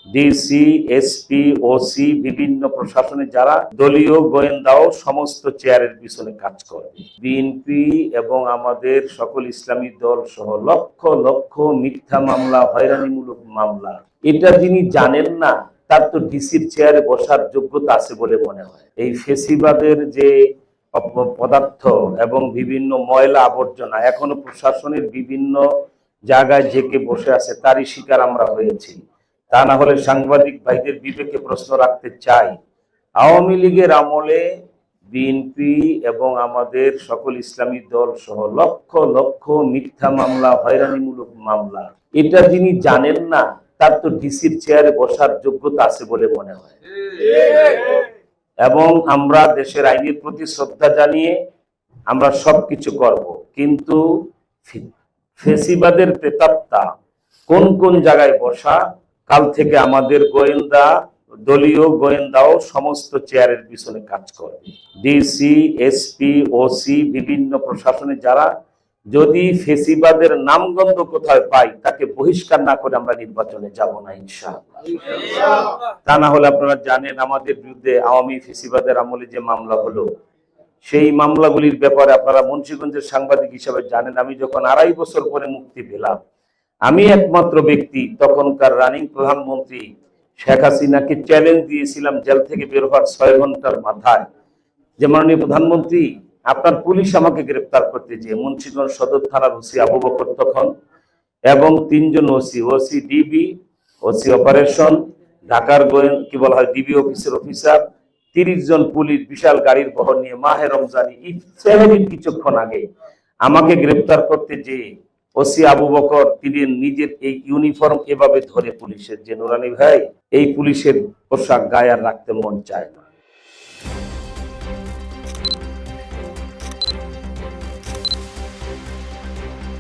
DC, SP, OC, বিভিন্ন প্রশাসনে যারা দলীয় গোয়েন্দাও সমস্ত চেয়ারের পিছনে কাজ করে। বিএনপি এবং আমাদের সকল ইসলামী দল সহ লক্ষ লক্ষ মিথ্যা মামলা, হয়রানিমূলক মামলা, এটা যিনি জানেন না তার তো ডিসির চেয়ারে বসার যোগ্যতা আছে বলে মনে হয়। এই ফেসিবাদের যে পদার্থ এবং বিভিন্ন ময়লা আবর্জনা এখনো প্রশাসনের বিভিন্ন জায়গায় জেকে বসে আছে, তারই শিকার আমরা হয়েছি। তা না হলে সাংবাদিক ভাইদের বিবেকে প্রশ্ন রাখতে চাই, আওয়ামী লীগের আমলে বিএনপি এবং আমাদের সকল ইসলামী দল সহ লক্ষ লক্ষ মিথ্যা মামলা, হয়রানিমূলক মামলা, এটা যিনি জানেন না তার তো ডিসির চেয়ারে বসার যোগ্যতা আছে বলে মনে হয়। এবং আমরা দেশের আইনের প্রতি শ্রদ্ধা জানিয়ে আমরা সবকিছু করব, কিন্তু ফেসিবাদের প্রেতাত্মা কোন কোন জায়গায় বসা, কাল থেকে আমাদের গোয়েন্দা, দলীয় গোয়েন্দাও সমস্ত চেয়ারের পিছনে কাজ করে। ডিসি, এসপি, ওসি, বিভিন্ন প্রশাসনে যারা, যদি ফেসিবাদের নামগন্ধ কোথায় পাই তাকে বহিষ্কার না করে আমরা নির্বাচনে যাব না ইনশাআল্লাহ। তা না হলে আপনারা জানেন আমাদের বিরুদ্ধে আওয়ামী ফেসিবাদের আমলে যে মামলা হলো, সেই মামলাগুলির ব্যাপারে আপনারা মুন্সিগঞ্জের সাংবাদিক হিসেবে জানেন, আমি যখন 2.5 বছর পরে মুক্তি পেলাম, আমি একমাত্র ব্যক্তি তখনকার রানিং প্রধানমন্ত্রী শেখ হাসিনাকে চ্যালেঞ্জ দিয়েছিলাম জেল থেকে বের হওয়ার 6 ঘন্টার মাথায়, যে মাননীয় প্রধানমন্ত্রী আপনার পুলিশ আমাকে গ্রেপ্তার করতে চেয়ে। মুন্সিগঞ্জ সদর থানার ওসি আবু বকর তখন এবং 3 জন ওসি ডিবি, ওসি অপারেশন, ঢাকার কি বলা হয় ডিবি অফিসের অফিসার, 30 জন পুলিশ বিশাল গাড়ির বহর নিয়ে মাহে রমজান ইফতারের কিছুক্ষণ আগে আমাকে গ্রেপ্তার করতে যেয়ে ওসি আবু বকর তিনি নিজের এই ইউনিফর্ম এভাবে ধরে পুলিশের, যে নুরানি ভাই এই পুলিশের পোশাক গায়ে আর রাখতে মন চায় না।